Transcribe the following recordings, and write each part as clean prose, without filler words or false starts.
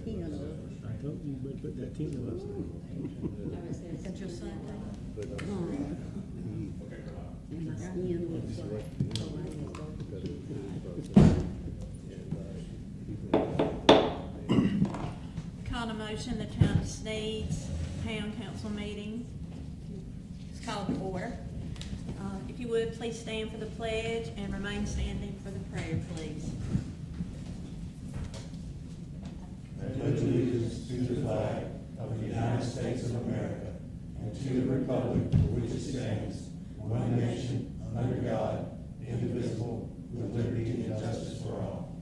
Tina. I told you, but put that Tina up. Is that your son? And my skin looks Call a motion, the town of Sneads Town Council meeting. It's called to order. If you would, please stand for the pledge and remain standing for the prayer, please. Pledge allegiance to the flag of the United States of America and to the republic for which it stands, one nation, under God, indivisible, with liberty and justice for all.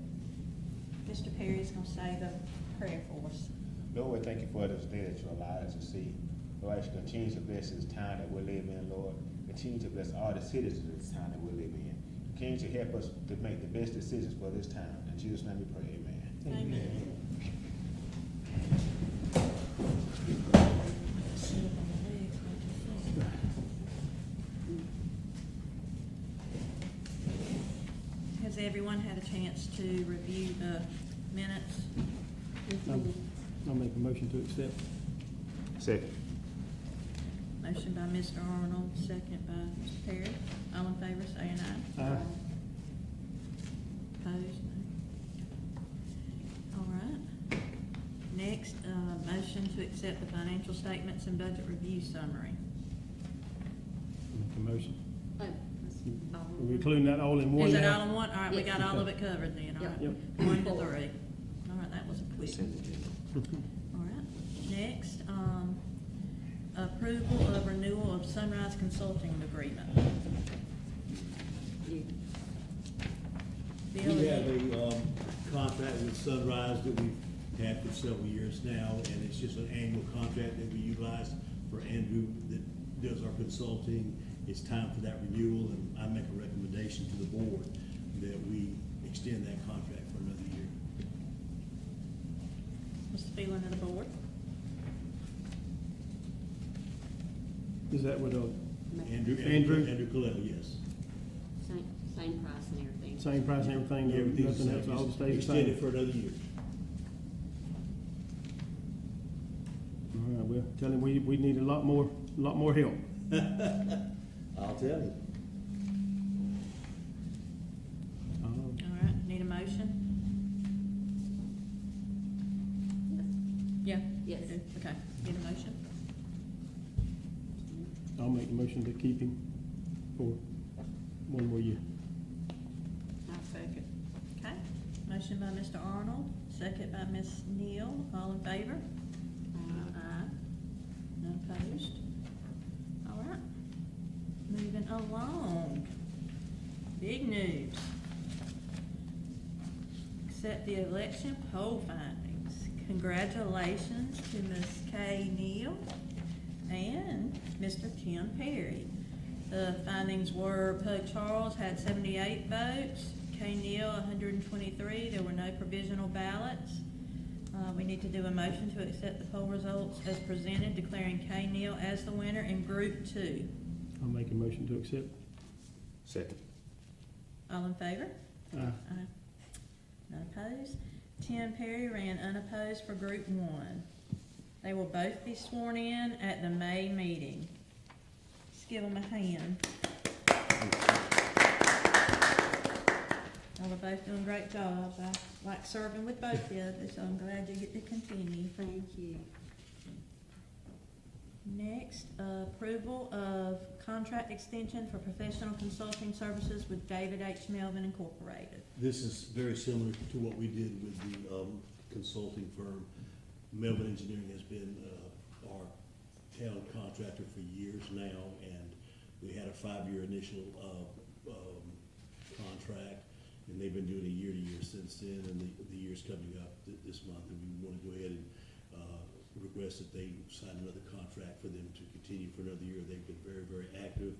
Mr. Perry is going to say the prayer for us. Lord, we thank you for this day that you allowed us to see. Lord, as you continue to bless this town that we live in, Lord. Continue to bless all the citizens of this town that we live in. Continue to help us to make the best decisions for this town. In Jesus' name we pray, amen. Amen. Has everyone had a chance to review the minutes? I'll make a motion to accept. Second. Motion by Mr. Arnold, second by Mr. Perry. All in favor, saying aye. Aye. Opposed? No. All right. Next, motion to accept the financial statements and budget review summary. Make a motion. Oh, Are we including that all in one Is it now? all in one? All right, we Yes. got all of it covered then, all right? Yep. 1 to 3. All right, that was a quick. All right, next, approval of renewal of Sunrise Consulting Agreement. Bill, We have a contract with Sunrise that we've had for several years now, and it's just an annual contract that we utilize for Andrew that does our consulting. It's time for that renewal, and I make a recommendation to the board that we extend that contract for another year. what's the feeling of the board? Is that what, Andrew Coletta, yes. Same price and everything. same price and everything, Everything's nothing else, all just stays the extend it same? for another year. All right, well, tell him we need a lot more help. I'll tell you. All right, need a motion? Yeah? Yes. you do? Okay, need a motion? I'll make the motion to keep him for one more year. I'll second. Okay, motion by Mr. Arnold, second by Ms. Neal, all in favor? Aye. None opposed? All right, moving along. Big news. Accept the election poll findings. Congratulations to Ms. Kay Neal and Mr. Tim Perry. The findings were Pug Charles had 78 votes, Kay Neal 123. There were no provisional ballots. We need to do a motion to accept the poll results as presented, declaring Kay Neal as the winner in Group 2. I'll make a motion to accept. Second. All in favor? Aye. Aye. None opposed. Tim Perry ran unopposed for Group 1. They will both be sworn in at the May meeting. Just give them a hand. Y'all are both doing great jobs. I like serving with both of you, so I'm glad you get to continue. Thank you. Next, approval of contract extension for professional consulting services with David H. Melvin Incorporated. This is very similar to what we did with the consulting firm. Melvin Engineering has been our town contractor for years now, and we had a 5-year initial contract, and they've been doing a year-to-year since then, and the year's coming up this month, and we want to go ahead and request that they sign another contract for them to continue for another year. They've been very, very active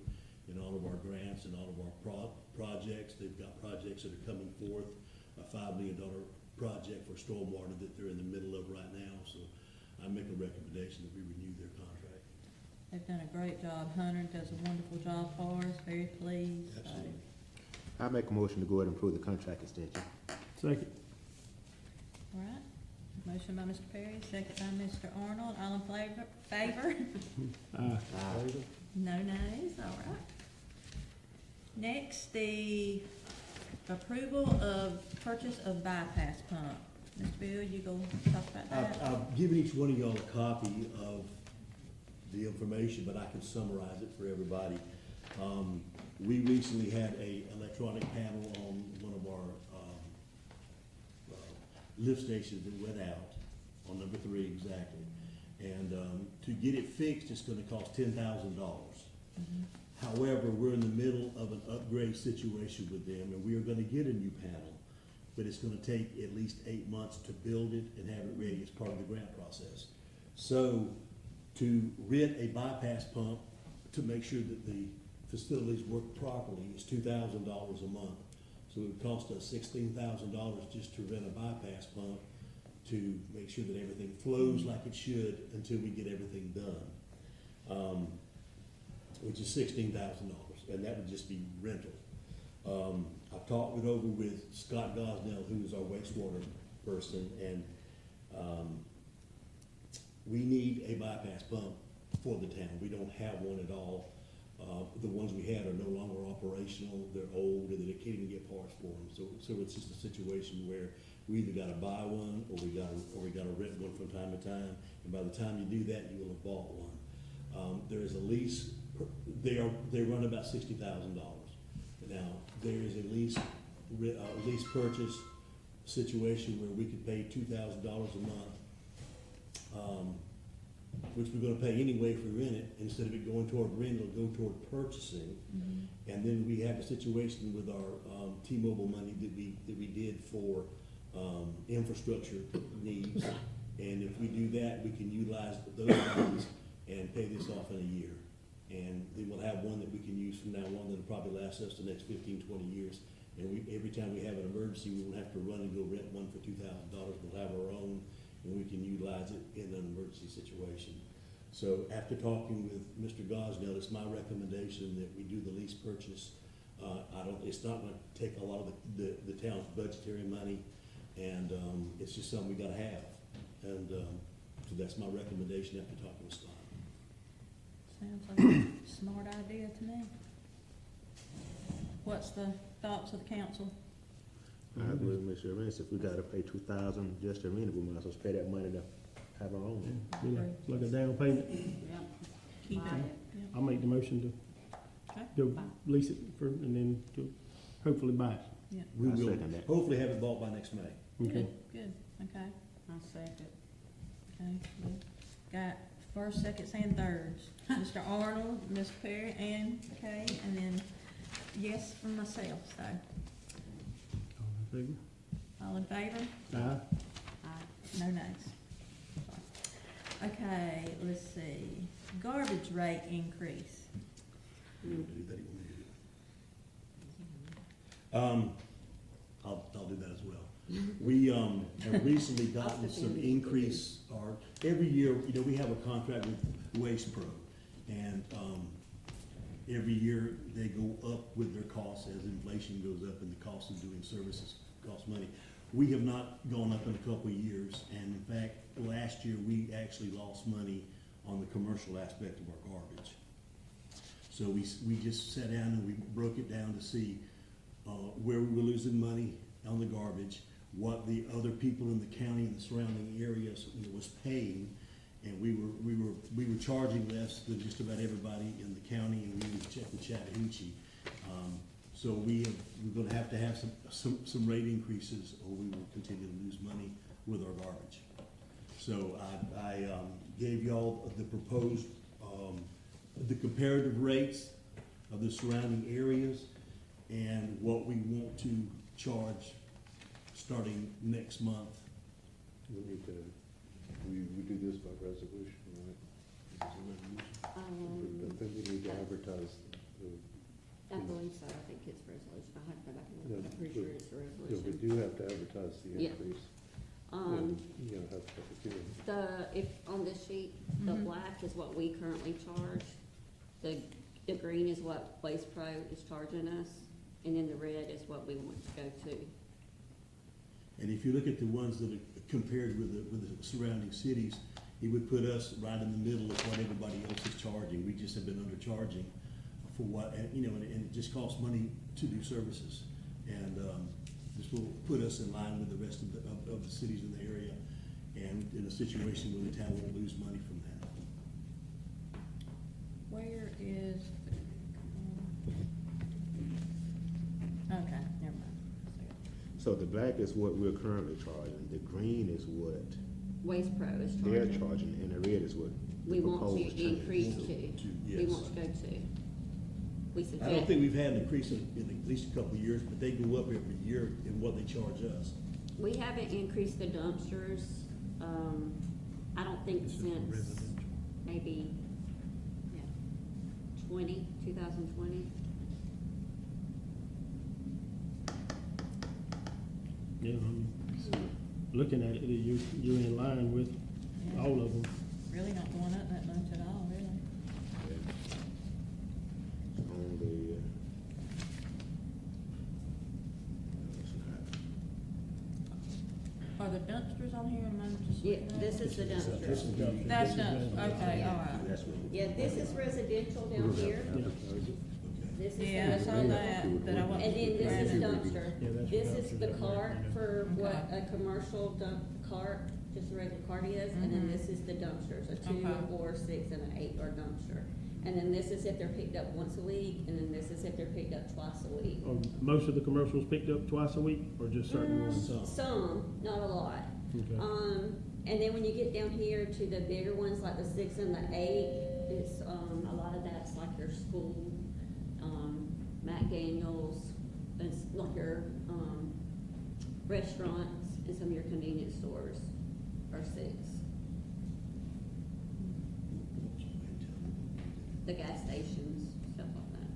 in all of our grants and all of our projects. They've got projects that are coming forth, a $5 million project for stormwater that they're in the middle of right now, so I make a recommendation that we renew their contract. They've done a great job. Hunter does a wonderful job for us, very pleased. Absolutely. I make a motion to go ahead and approve the contract extension. Second. All right, Motion by Mr. Perry, second by Mr. Arnold, all in favor? Aye. No nays, all right. Next, the approval of purchase of bypass pump. Mr. Bill, you go talk about that? I've given each one of y'all a copy of the information, but I can summarize it for everybody. We recently had a electronic panel on one of our, lift stations that went out, on number 3 exactly. And, to get it fixed, it's gonna cost $10,000. However, we're in the middle of an upgrade situation with them, and we are gonna get a new panel, but it's gonna take at least 8 months to build it and have it ready as part of the grant process. So, to rent a bypass pump to make sure that the facilities work properly is $2,000 a month. So it would cost us $16,000 just to rent a bypass pump to make sure that everything flows like it should until we get everything done. Which is $16,000, and that would just be rental. I've talked it over with Scott Gosnell, who is our wastewater person, and we need a bypass pump for the town. We don't have one at all. The ones we had are no longer operational, they're old, and they can't even get parts for them. So it's just a situation where we either gotta buy one, or we gotta rent one from time to time, and by the time you do that, you will have bought one. There is a lease, they run about $60,000. Now, there is a lease purchase situation where we could pay $2,000 a month, which we're gonna pay anyway if we rent it. Instead of it going toward rent, it'll go toward purchasing. And then we have a situation with our T-Mobile money that we did for infrastructure needs. And if we do that, we can utilize those funds and pay this off in a year. And then we'll have one that we can use from now on that'll probably last us the next 15, 20 years. And every time we have an emergency, we won't have to run and go rent one for $2,000. We'll have our own, and we can utilize it in an emergency situation. So after talking with Mr. Gosnell, it's my recommendation that we do the lease purchase. It's not gonna take a lot of the town's budgetary money, and it's just something we gotta have. And so that's my recommendation after talking with Scott. Sounds like a smart idea to me. What's the thoughts of the council? I agree with Mr. Rance, if we gotta pay $2,000 just to rent it, we might as well pay that money to have our own. Be like a down payment. Yep. Keep Buy it. it. Yeah. I'll make the motion Okay. to go lease it for, and then to hopefully buy it. Yeah. We I will second that. hopefully have it bought by next May. Okay. Good, okay, I'll second. okay. Good. Got first, seconds, and thirds. Mr. Arnold, Ms. Perry, and Kay, and then yes from myself, so. All in All in favor? favor? Aye. Aye. No nays. Okay, let's see. Garbage rate increase. Do that, you want me to do it? I'll do that as well. We have recently gotten some increase, or every year, we have a contract with Waste Pro, and every year they go up with their costs as inflation goes up and the cost of doing services costs money. We have not gone up in a couple of years, and in fact, last year, we actually lost money on the commercial aspect of our garbage. So we just sat down and we broke it down to see where we were losing money on the garbage, what the other people in the county and the surrounding areas was paying, and we were charging less than just about everybody in the county, and we were checking Chattahoochee. So we're gonna have to have some rate increases, or we will continue to lose money with our garbage. So I gave y'all the proposed, the comparative rates of the surrounding areas and what we want to charge starting next month. We need to, we do this by resolution, right? I think we need to advertise the. I believe so, I think it's resolution, I have to go back and look, Yeah, I'm pretty sure it's a Yeah, we resolution. do have to advertise the Yeah. increase. You know, have public hearing. If, on this sheet, the Mhm. black is what we currently charge, the green is what Waste Pro is charging us, and then the red is what we want to go to. And if you look at the ones that are compared with the surrounding cities, it would put us right in the middle of what everybody else is charging. We just have been undercharging for what, and, you know, and it just costs money to do services. And, this will put us in line with the rest of the cities in the area, and in a situation where the town won't lose money from that. Where is okay, never mind. So the black is what we're currently charging, the green is what Waste Pro is they're charging. charging, and the red is what We the want to proposed change. increase to, we Yes. want to go to. We I don't suggest, think we've had an increase in at least a couple of years, but they go up every year in what they charge us. we haven't increased the dumpsters, I don't think This is for since residential. maybe 2020. Yeah, looking at it, you're in line with Yeah. all of them. Really not going up that much at all, really. On the, Are the dumpsters on here? Am I just Yeah, looking at this them? is the This dumpster. is- That's dumpster, okay, all right. that's what. Yeah, this is residential down here. This is Yeah, I the- saw that, but I wasn't. And then this is dumpster. Yeah, that's This what is dumpster the does, cart yeah. for what Okay. a commercial dump cart, just a regular cart is, and then Mhm. this is the dumpsters, a 2, Okay. a 4, 6, and an 8-yard dumpster. And then this is if they're picked up once a week, and then this is if they're picked up twice a week. Are most of the commercials picked up twice a week, or just certain ones? Some, not a lot. Okay. And then when you get down here to the bigger ones, like the 6 and the 8, it's, a lot of that's like your school, Mac Daniels, and like your, restaurants and some of your convenience stores are 6. The gas stations, stuff like that.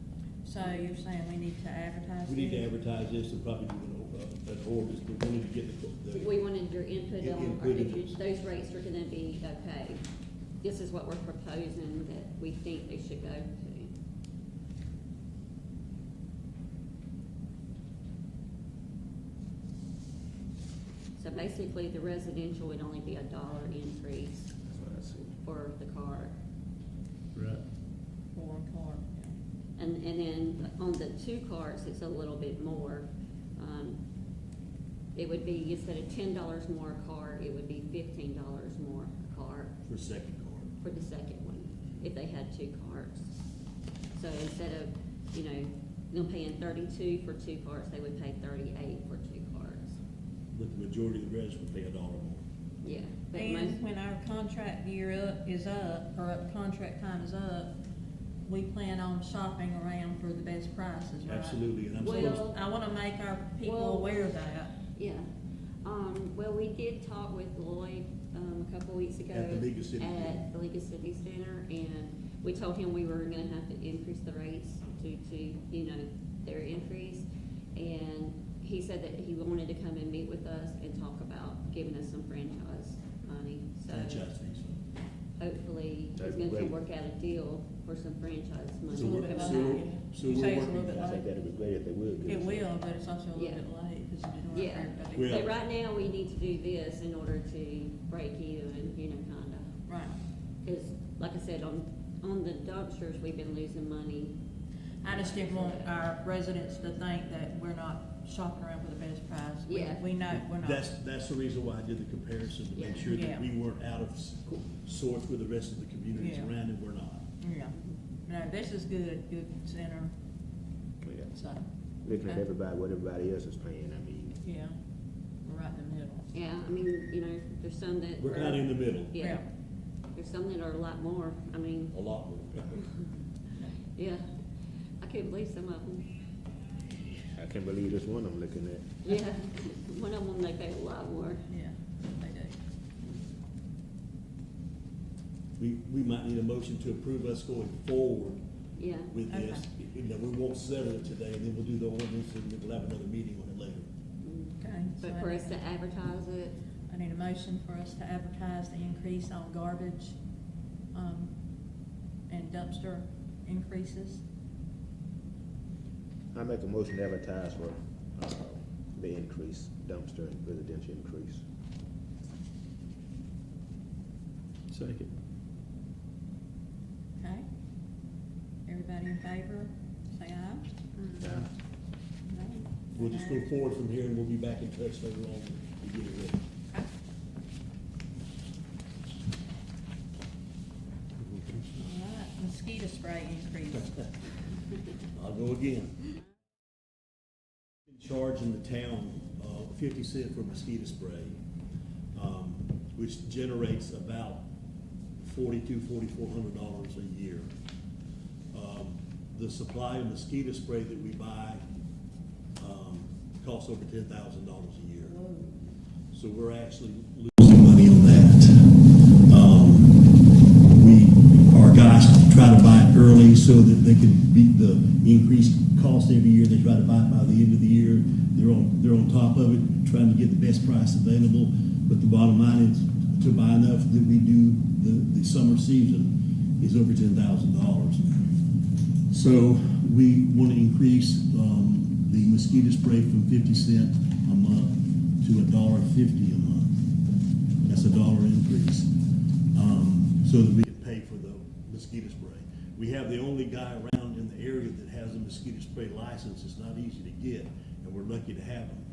So you're saying we need to advertise We need to this? advertise this and probably do an ordinance, but we need to get the. We wanted your input on, Input if in. those rates are gonna be okay. This is what we're proposing that we think they should go to. So basically, the residential would only be $1 increase That's what I see. for the card. Right. For a car, yeah. And then on the 2 carts, it's a little bit more. It would be, instead of $10 more a cart, it would be $15 more a cart For second card. for the second one, if they had 2 carts. So instead of, them paying 32 for 2 carts, they would pay 38 for 2 carts. But the majority of the residents would pay $1 more. Yeah. But most, And when our contract is up, or contract time is up, we plan on shopping around for the best prices, right? Absolutely, and I'm Well- supposed, I wanna make our people Well- aware of that. yeah. Well, we did talk with Lloyd, a couple weeks ago. At the League of Cities Center. At the League of Cities Center, and we told him we were gonna have to increase the rates due to, their increase. And he said that he wanted to come and meet with us and talk about giving us some franchise money, so franchise fees. hopefully he's That'd be gonna great. work out a deal for some franchise money. It's a little bit coming late. out. So You we're say it's a working- little bit I think late. that'd be great if they would. give It us will, but it's also a little Yeah. bit late, because you're doing it Yeah. for everybody. Well- So right now, we need to do this in order to break even, kinda. Right. Cause like I said, on the dumpsters, we've been losing money. I just didn't want our residents to think that we're not shopping around for the best price. Yeah. We know we're not. That's the reason why I did the comparison, to make Yeah. sure Yeah. that we weren't out of sorts with the rest of the communities Yeah. around, and we're not. Yeah. No, this is good center, Yeah. so, Looking at Okay. everybody, what everybody else is paying, I mean, yeah, we're right in the middle. Yeah, there's some that. We're kinda in the middle, Yeah, there's some that are a lot more, a lot more. yeah. I can't believe some of them. I can't believe this one I'm looking at. Yeah, one of them, they pay a lot more. Yeah, they do. We might need a motion to approve us going forward Yeah, with this. We won't settle it today, and then we'll do the ordinance, and we'll have another meeting on it later. Okay. so but for us to advertise it, I need a motion for us to advertise the increase on garbage, and dumpster increases. I make a motion to advertise for, the increase, dumpster and residential increase. Second. Okay. Everybody in favor, say aye. Nay. We'll just go forward from here, and we'll be back in touch later on to get it ready. Okay. All right, mosquito spray increase. I'll go again. Charging the town 50 cents for mosquito spray, which generates about $4,400 a year. The supply of mosquito spray that we buy costs over $10,000 a year. Whoa. So we're actually losing money on that. Our guys try to buy it early so that they can beat the increased cost every year. They try to buy it by the end of the year. They're on top of it, trying to get the best price available. But the bottom line is to buy enough that we do the summer season is over $10,000. So we want to increase the mosquito spray from 50 cents a month to $1.50 a month. That's $1 increase, so that we can pay for the mosquito spray. We have the only guy around in the area that has a mosquito spray license. It's not easy to get, and we're lucky to have him.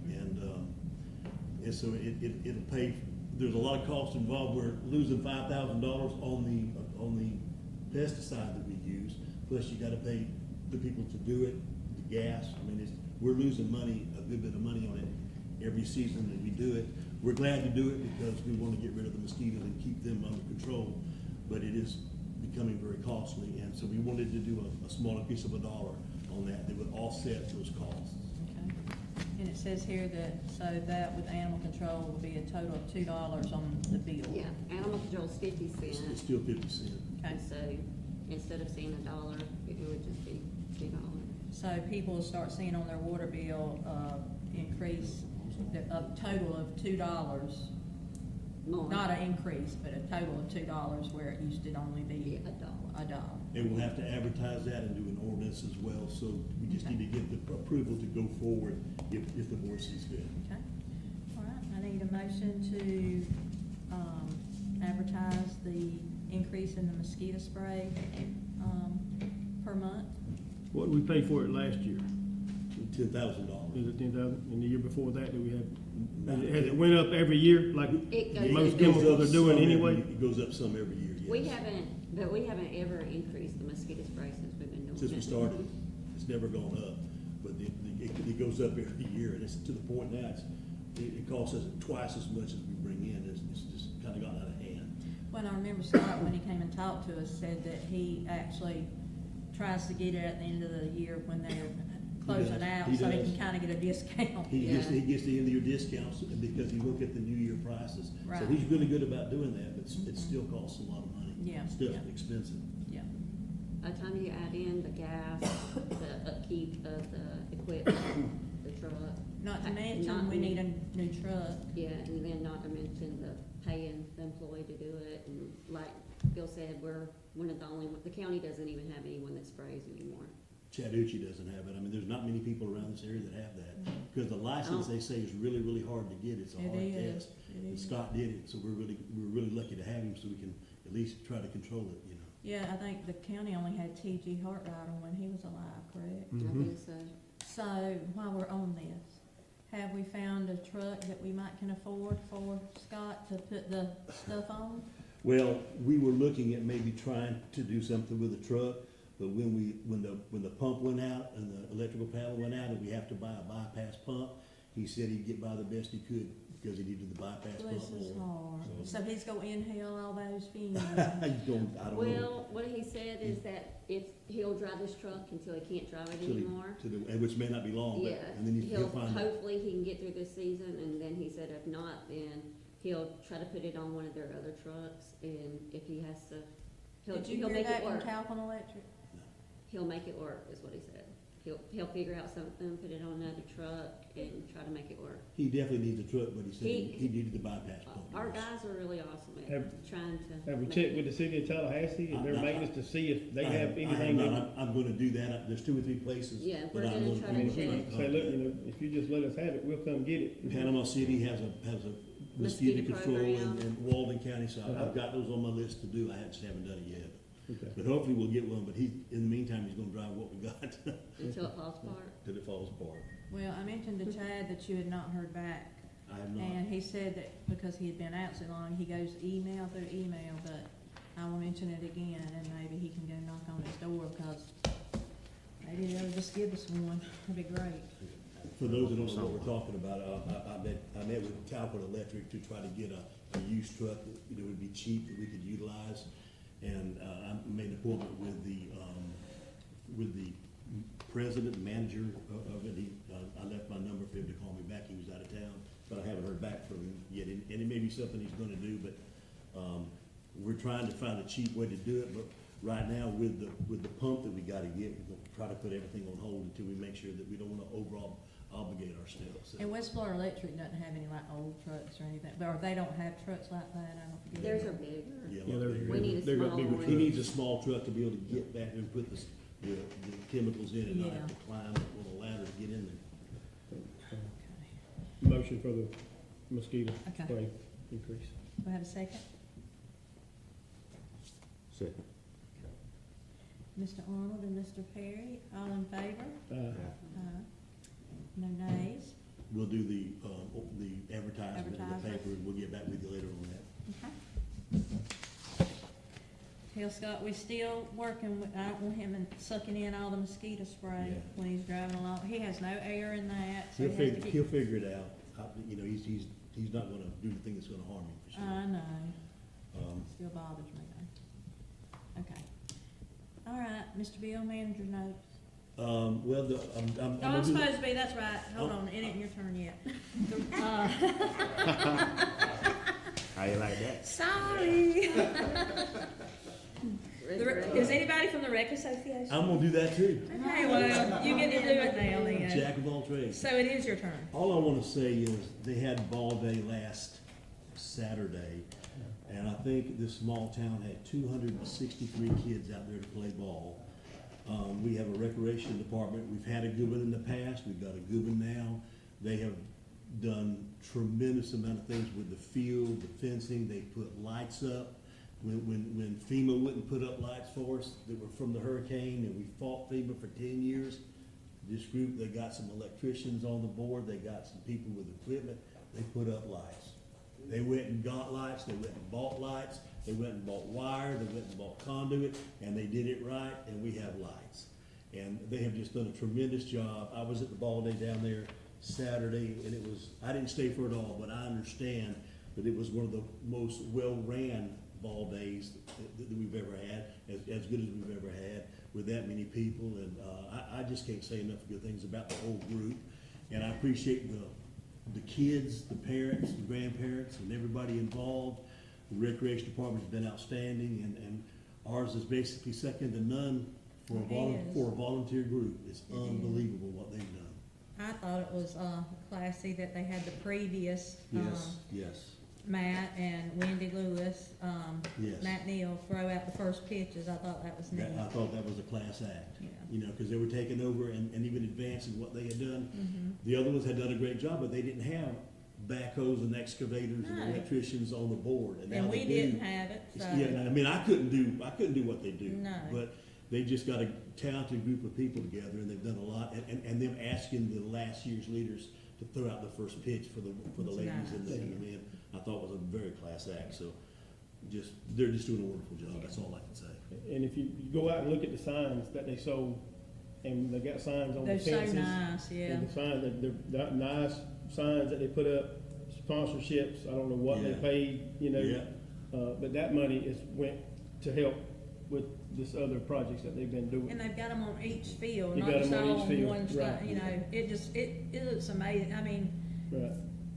And so it'll pay. There's a lot of costs involved. We're losing $5,000 on the pesticide that we use. Plus, you got to pay the people to do it, the gas. I mean, we're losing money, a good bit of money on it every season that we do it. We're glad to do it because we want to get rid of the mosquitoes and keep them under control. But it is becoming very costly, and so we wanted to do a smaller piece of $1 on that would offset those costs. Okay. And it says here that with animal control will be a total of $2 on the bill. Yeah, animal control's 50 It's cents. still 50 cents. Okay. And so instead of seeing $1, it would just be $2. So people will start seeing on their water bill, increase, a total of $2. More. Not an increase, but a total of $2 where it used to only be Yeah, $1. $1. And we'll have to advertise that and do an ordinance as well, so we just Okay. need to get the approval to go forward if the board sees fit. Okay. All right, I need a motion to, advertise the increase in the mosquito spray, per month. What did we pay for it last year? $10,000. Is it 10,000? And the year before that, did we have, has it went up every year like It goes most up. chemicals are doing anyway? It goes up some every year, yes. We haven't ever increased the mosquito spray since we've been doing it. Since we started, it's never gone up, but it goes up every year, and it's to the point now, it costs us twice as much as we bring in. It's just kind of gotten out of hand. Well, I remember Scott, when he came and talked to us, said that he actually tries to get it at the end of the year when they're closing out, He so he does. can kinda get a discount. He gets Yeah. the end of your discounts because he look at the new year prices. So Right. he's really good about doing that, but it still costs a lot of money. Yeah, Still yeah. expensive. Yeah, By the time you add in the gas, the upkeep of the equipment, the truck. not to Not mention, we to need a new truck. Yeah, and then not to mention the paying the employee to do it, and like Bill said, we're one of the only, the county doesn't even have anyone that sprays anymore. Chattahoochee doesn't have it. I mean, there's not many people around this area that have that. Because the license, Oh. they say, is really, really hard to get. It's a It hard is. test. It And is. Scott did it, so we're really lucky to have him, so we can at least try to control it, you know. Yeah, I think the county only had T.G. Hartrider when he was alive, correct? I Mhm. think so. So, while we're on this, have we found a truck that we might can afford for Scott to put the stuff on? Well, we were looking at maybe trying to do something with the truck, but when the pump went out and the electrical panel went out and we have to buy a bypass pump, he said he'd get by the best he could because he needed the bypass pump. This is more. hard. So he's gonna inhale all those fumes. I don't know. Well, what he said is that if he'll drive his truck until he can't drive it anymore. And which may not be long, Yeah, but, and then he'll find out. hopefully he can get through this season, and then he said if not, then he'll try to put it on one of their other trucks, and if he has to, Did you he'll hear make that it from work. Calvin Electric? He'll make it work, is what he said. he'll figure out something, put it on another truck and try to make it work. He definitely needs a truck, but he said He- he needed the bypass pump. Our guys are really awesome at Have- trying to. Have we make checked it- with the city of Tallahassee and their I- maintenance to see if they I have I anything? not. I'm gonna do that. There's 2 or 3 places. Yeah, that we're I'm gonna try I mean, to if we check. could say, look, you know, if you just let us have it, we'll come get it. Panama City has a mosquito Mosquito control program. and Walden County, so I've got those on my list to do. I just haven't done it yet. Okay. But hopefully we'll get one, but in the meantime, he's gonna drive what we got Until it falls apart. till it falls apart. Well, I mentioned to Chad that you had not heard back, I have not. and he said that because he had been out so long, he goes email through email, but I will mention it again, and maybe he can go knock on his door, because maybe they'll just give us one, that'd be great. For those that don't know what we're talking about, I met with Talcott Electric to try to get a used truck that, you know, would be cheap that we could utilize. And, I made an appointment with the president, manager of it. I left my number for him to call me back. He was out of town, but I haven't heard back from him yet. And it may be something he's gonna do, but, we're trying to find a cheap way to do it. But right now, with the pump that we gotta get, we're gonna try to put everything on hold until we make sure that we don't wanna overall obligate ourselves. So- And West Florida Electric doesn't have any like old trucks or anything, or they don't have trucks like that, I don't forget. Theirs are bigger. Yeah, Yeah, they're- We need a they're got small bigger one. He needs a small truck to be able to get back there and put the chemicals in and not have to Yeah. climb on a ladder to get in there. Okay. Motion for the mosquito Okay. spray increase. Do I have a second? Second. Mr. Arnold and Mr. Perry, all in favor? Uh, No nays? We'll do the advertisement in the Advertisement. paper, and we'll get back with you later on that. Okay. Tell Scott we're still working, I don't want him sucking in all the mosquito spray Yeah. when he's driving along. He has no air in that, so He'll he has to he'll keep. figure it out. You know, he's not gonna do the thing that's gonna harm him for sure. I know, Um, still bothers me though. Okay. All right, Mr. Bill, manager notes. well, I'm Oh, I'm gonna do the- supposed to be, that's right. Hold Oh. on, it ain't your turn yet. How you like that? Sorry. Is anybody from the rec association? I'm gonna do that too. Okay, well, you get to do it now then. Jack of all trades. So it is your turn. All I wanna say is, they had ball day last Saturday, and I think this small town had 263 kids out there to play ball. We have a recreation department, we've had a good one in the past, we've got a good one now. They have done tremendous amount of things with the field, the fencing, they put lights up. When FEMA wouldn't put up lights for us that were from the hurricane, and we fought FEMA for 10 years, this group, they got some electricians on the board, they got some people with equipment, they put up lights. They went and got lights, they went and bought lights, they went and bought wire, they went and bought conduit, and they did it right, and we have lights. And they have just done a tremendous job. I was at the ball day down there Saturday, and it was, I didn't stay for it all, but I understand that it was one of the most well-ran ball days that we've ever had, as good as we've ever had, with that many people, and, I just can't say enough good things about the whole group. And I appreciate the kids, the parents, the grandparents, and everybody involved. The recreation department's been outstanding, and ours is basically second to none for It is. for a volunteer group. It's It is. unbelievable what they've done. I thought it was classy that they had the previous Yes. Matt and Wendy Lewis, Yes. Matt Neal throw out the first pitches. I thought that was neat. I thought that was a class act. Yeah. You know, because they were taking over and even advancing what they had done. Mhm. The other ones had done a great job, but they didn't have backhoes and excavators and No. electricians on the board. And now And we they didn't do. have it, so. Yeah, I mean, I couldn't do what they do. No. But they just got a talented group of people together, and they've done a lot. And them asking the last year's leaders to throw out the first pitch for the It's ladies and the nice. men, I thought was a very class act. So they're just doing a wonderful job. That's all I can say. And if you go out and look at the signs that they sold, and they got signs on the They're fences. so nice, yeah. And the signs, they're nice signs that they put up, sponsorships, I don't know what they Yeah. paid, you know. Yeah. But that money went to help with this other projects that they've been doing. And they've got them on each field, You not got just 'em on all each on field, one spot, right. you know, it looks amazing. I mean, Right.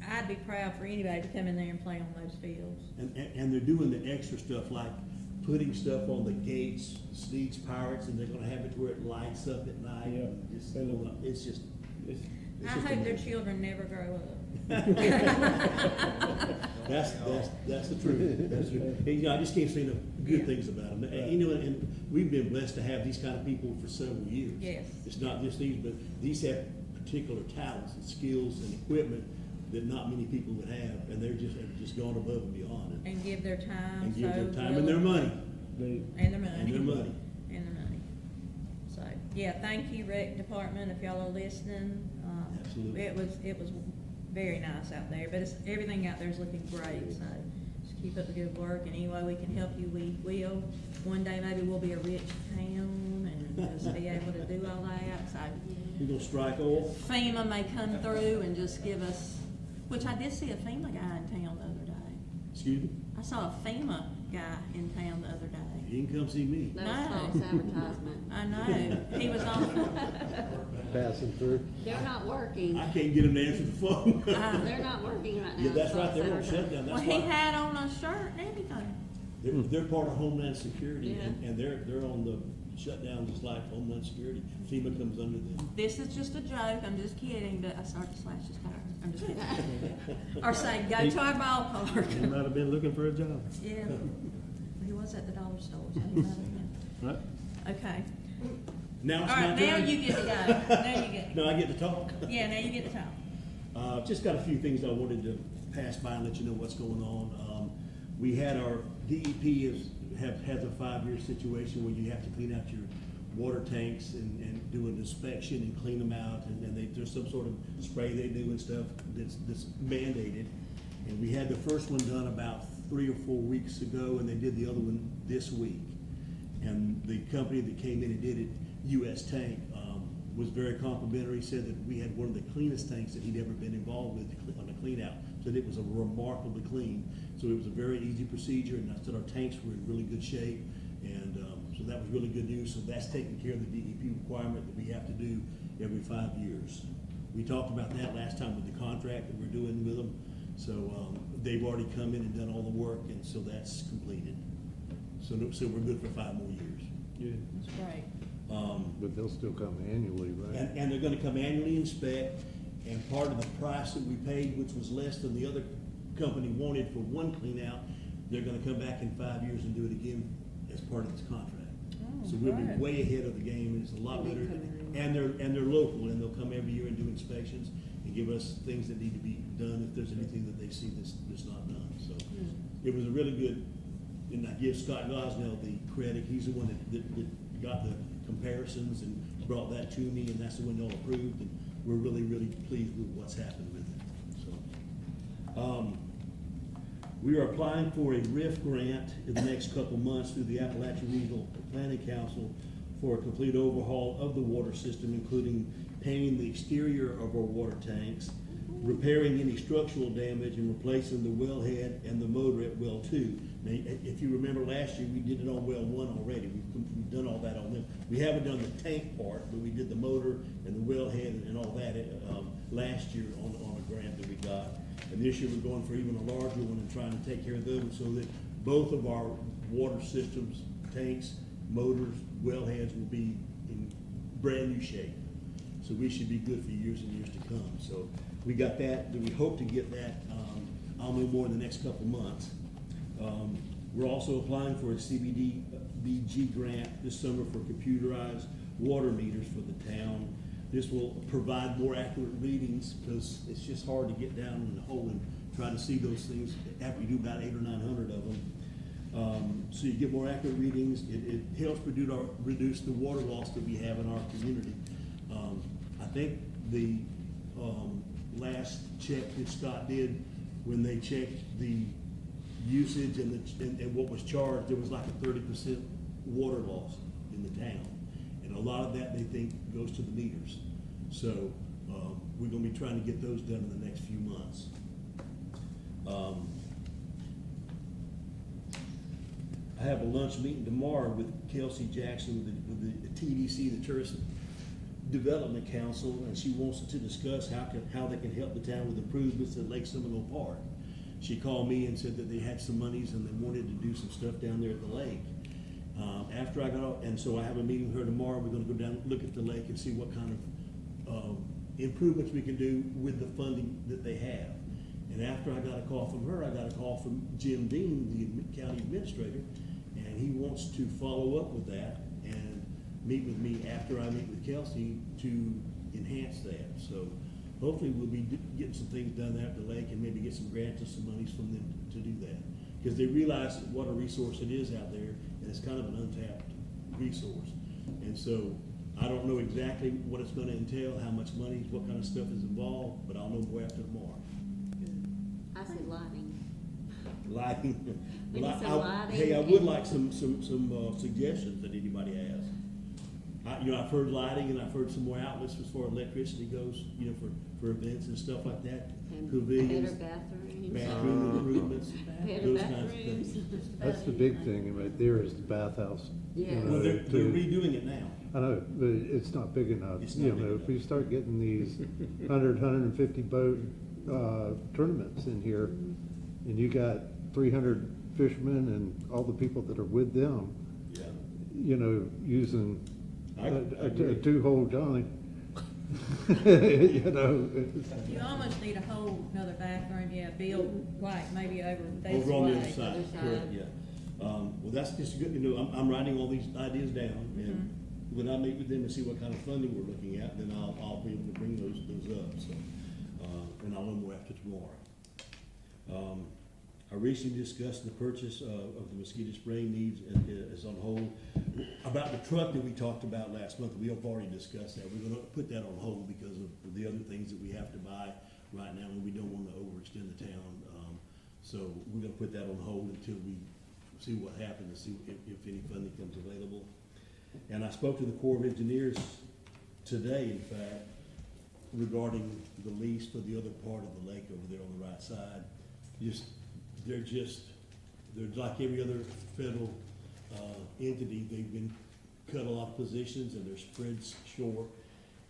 I'd be proud for anybody to come in there and play on those fields. And they're doing the extra stuff like putting stuff on the gates, Sneads Pirates, and they're gonna have it where it lights up at night. Yeah. and just- It's just, It's- it's I just hope their amazing. children never grow up. That's the truth, that's the truth. And, you know, I just can't say no good Yeah. things about them. And, you know, and we've been blessed to have these kind of people for several years. Yes. It's not just these, but these have particular talents and skills and equipment that not many people would have, and they're just gone above and beyond it. And give their time. And give their so time and their money, They, And their money. and their money. And their money. So, yeah, thank you, Rec Department, if y'all are listening. Absolutely. It was very nice out there, but everything out there is looking great, so just keep up the good work, and any way we can help you, we will. One day maybe we'll be a rich town and just be able to do all that, so. You gonna strike oil? FEMA may come through and just give us, which I did see a FEMA guy in town the other day. Excuse me? I saw a FEMA guy in town the other day. You can come see me. That was No. false advertisement. I know, he was on, Passing through. They're not working. I can't get them to answer the phone. They're not working right now. Yeah, that's It's right, false they're on advertising. shutdown, well, that's he why. had on a shirt and everything. They're part of Homeland Security, Yeah. and they're on the shutdown just like Homeland Security. FEMA comes under them. This is just a joke, I'm just kidding, but I started to slash his tire, I'm just kidding. Or say, go to our he ballpark. might have been looking for a job, Yeah, he was at the dollar store, so he might have been. right? Okay, Now all it's my right, now turn. you get to go, now you get, No, I get to talk. yeah, now you get to talk. Just got a few things I wanted to pass by and let you know what's going on. We had our DEP has a 5-year situation where you have to clean out your water tanks and do an inspection and clean them out, and there's some sort of spray they do and stuff that's mandated. And we had the first one done about 3 or 4 weeks ago, and they did the other one this week. And the company that came in and did it, US Tank, was very complimentary, said that we had one of the cleanest tanks that he'd ever been involved with on the clean out. Said it was a remarkably clean, so it was a very easy procedure, and I said our tanks were in really good shape, and so that was really good news. So that's taking care of the DEP requirement that we have to do every 5 years. We talked about that last time with the contract that we're doing with them, so they've already come in and done all the work, and so that's completed. So we're good for 5 more years. Yeah. That's great. But they'll still come annually, right? And they're gonna come annually inspect, and part of the price that we paid, which was less than the other company wanted for one clean out, they're gonna come back in 5 years and do it again as part of this contract. Oh, So we'll be great. way ahead of the game, and it's a lot They better, come in. and they're local, and they'll come every year and do inspections and give us things that need to be done if there's anything that they see that's not done, so. It was a really good, and I give Scott Gosnell the credit, he's the one that got the comparisons and brought that to me, and that's the one y'all approved, and we're really, really pleased with what's happened with it, so. We are applying for a RIF grant in the next couple months through the Appalachian Regional Planning Council for a complete overhaul of the water system, including painting the exterior of our water tanks, repairing any structural damage, and replacing the wellhead and the motor at well 2. Now, if you remember last year, we did it on well 1 already. We've done all that on them. We haven't done the tank part, but we did the motor and the wellhead and all that last year on a grant that we got. And this year, we're going for even a larger one and trying to take care of those so that both of our water systems, tanks, motors, wellheads will be in brand new shape. So we should be good for years and years to come. So we got that, we hope to get that, I'll know more in the next couple months. We're also applying for a CBDBG grant this summer for computerized water meters for the town. This will provide more accurate readings because it's just hard to get down in the hole and try to see those things after you do about 800 or 900 of them. So you get more accurate readings. It helps reduce the water loss that we have in our community. I think the last check that Scott did, when they checked the usage and what was charged, there was like a 30% water loss in the town. And a lot of that they think goes to the meters. So we're gonna be trying to get those done in the next few months. I have a lunch meeting tomorrow with Kelsey Jackson with the TDC, the Tourist Development Council, and she wants to discuss how they can help the town with improvements at Lake Seminole Park. She called me and said that they had some monies and they wanted to do some stuff down there at the lake. After I got off, and so I have a meeting with her tomorrow, we're gonna go down, look at the lake and see what kind of, improvements we can do with the funding that they have. And after I got a call from her, I got a call from Jim Dean, the county administrator, and he wants to follow up with that and meet with me after I meet with Kelsey to enhance that. So hopefully we'll be getting some things done at the lake and maybe get some grants and some monies from them to do that. Because they realize what a resource it is out there, and it's kind of an untapped resource. And so I don't know exactly what it's gonna entail, how much money, what kind of stuff is involved, but I'll know more after tomorrow. I said lighting. Lighting. We Well, need some lighting Hey, I would and- like some suggestions that anybody has. I've heard lighting and I've heard some more outlets as far as electricity goes, for events and stuff like that. And Pavilions, better bathrooms. bathroom improvements, Better those kinds of bathrooms. things. That's the big thing right there is the bathhouse. you Yeah. know, Well, they're to- redoing it now. I know, but it's not big enough. It's not big If enough. we start getting these 150 boat, tournaments in here, and you got 300 fishermen and all the people that are with them, Yeah. using I a agree. two-hole Johnny. You almost need a whole another bathroom, yeah, built like maybe over this Over on the other way. side, Other side. correct, yeah. Well, that's just good, I'm writing all these ideas down, and when I meet with them and see what kind of funding we're looking at, then I'll be able to bring those up, so, and I'll know more after tomorrow. I recently discussed the purchase of the mosquito spraying needs is on hold. About the truck that we talked about last month, we have already discussed that. We're gonna put that on hold because of the other things that we have to buy right now, and we don't wanna overextend the town. So we're gonna put that on hold until we see what happens and see if any funding comes available. And I spoke to the Corps of Engineers today, in fact, regarding the lease for the other part of the lake over there on the right side. They're like every other federal entity. They've been cut a lot of positions and they're spread short.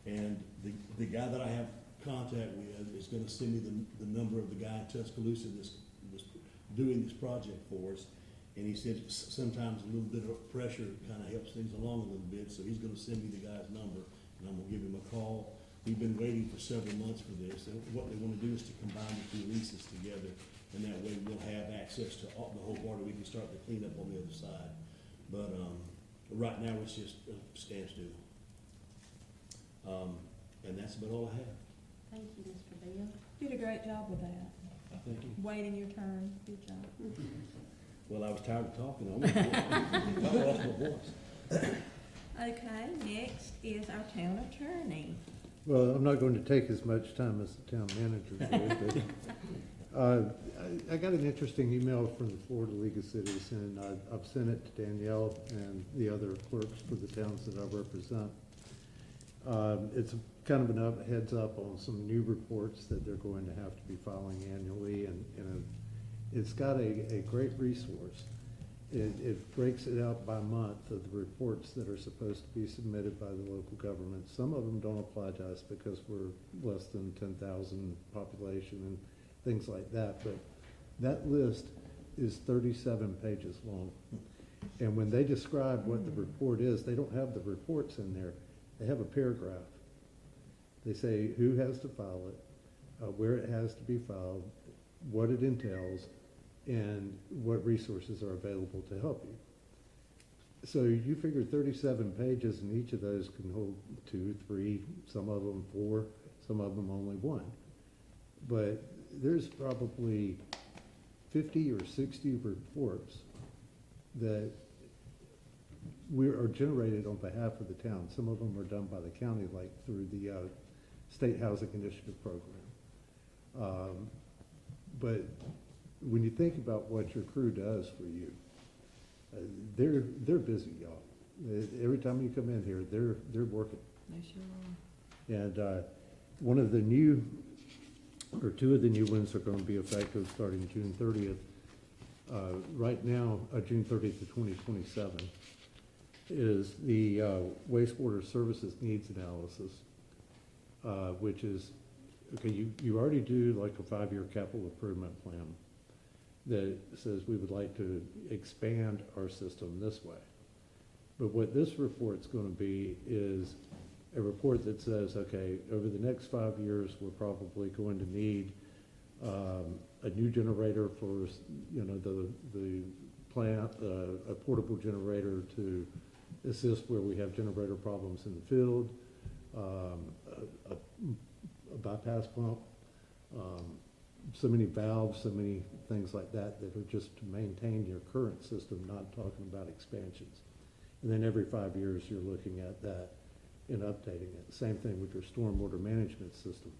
And the guy that I have contact with is gonna send me the number of the guy in Tuscaloosa that's doing this project for us. And he said sometimes a little bit of pressure kind of helps things along a little bit, so he's gonna send me the guy's number, and I'm gonna give him a call. We've been waiting for several months for this, and what they wanna do is to combine the two leases together, and that way we'll have access to the whole water, we can start the cleanup on the other side. But, right now, it's just a standstill. And that's about all I have. Thank you, Mr. Bill. You did a great job with that, Thank you. waiting your turn, good job. Well, I was tired of talking, I lost my voice. Okay, next is our town attorney. Well, I'm not going to take as much time as the town manager did, but, I got an interesting email from the Florida League of Cities, and I've sent it to Danielle and the other clerks for the towns that I represent. It's kind of a heads up on some new reports that they're going to have to be filing annually, and it's got a great resource. It breaks it out by month of the reports that are supposed to be submitted by the local government. Some of them don't apply to us because we're less than 10,000 population and things like that, but that list is 37 pages long. And when they describe what the report is, they don't have the reports in there. They have a paragraph. They say who has to file it, where it has to be filed, what it entails, and what resources are available to help you. So you figure 37 pages, and each of those can hold 2, 3, some of them 4, some of them only 1. But there's probably 50 or 60 reports that are generated on behalf of the town. Some of them are done by the county, like through the State Housing Initiative Program. But when you think about what your crew does for you, they're busy, y'all. Every time you come in here, they're working. They sure are. And one of the new, or 2 of the new ones are going to be effective starting June 30th. Right now, June 30th to 2027, is the wastewater services needs analysis, which is, okay, you already do like a 5-year capital improvement plan that says we would like to expand our system this way. But what this report's gonna be is a report that says, okay, over the next 5 years, we're probably going to need a new generator for, the plant, a portable generator to assist where we have generator problems in the field, a bypass pump, so many valves, so many things like that that are just to maintain your current system, not talking about expansions. And then every 5 years, you're looking at that and updating it. Same thing with your stormwater management system.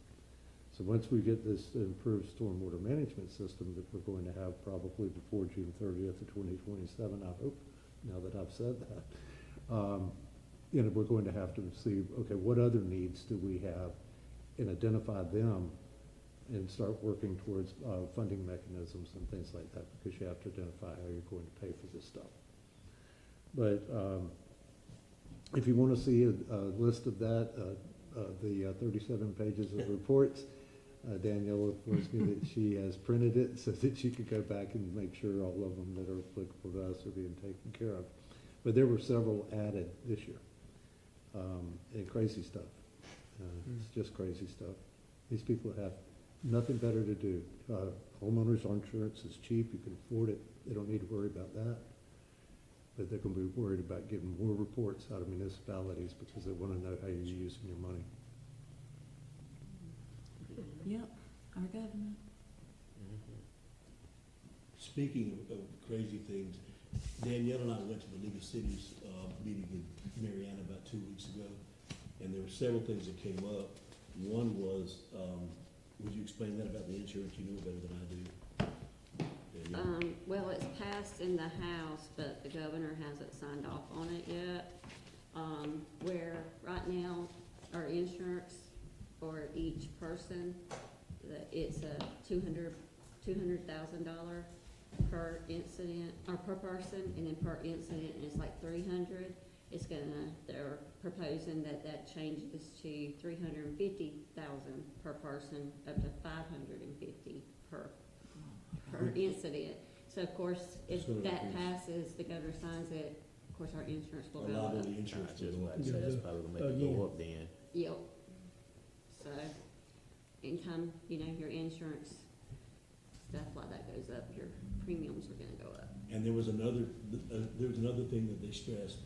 So once we get this improved stormwater management system that we're going to have probably before June 30th of 2027, I hope, now that I've said that, we're going to have to see, okay, what other needs do we have, and identify them and start working towards funding mechanisms and things like that, because you have to identify how you're going to pay for this stuff. But if you want to see a list of that, the 37 pages of reports, Danielle informs me that she has printed it so that she could go back and make sure all of them that are applicable to us are being taken care of. But there were several added this year, and crazy stuff. It's just crazy stuff. These people have nothing better to do. Homeowners insurance is cheap, you can afford it, they don't need to worry about that. But they're going to be worried about getting more reports out of municipalities because they want to know how you're using your money. Yep, our government. Speaking of crazy things, Danielle and I went to the League of Cities meeting in Mariana about 2 weeks ago, and there were several things that came up. One was, would you explain that about the insurance? You know it better than I do. Danielle? Well, it's passed in the House, but the governor hasn't signed off on it yet. Where right now, our insurance for each person, it's a $200,000 per incident, or per person, and then per incident is like 300. They're proposing that changes to 350,000 per person, up to 550 per incident. So of course, if So that increase. passes, the governor signs it, of course, our insurance will A go lot up. of the insurance Just will go like up. I said, that's probably gonna make it go up then. Yep. So, anytime, your insurance, stuff like that goes up, your premiums are gonna go up. And there was another thing that they stressed.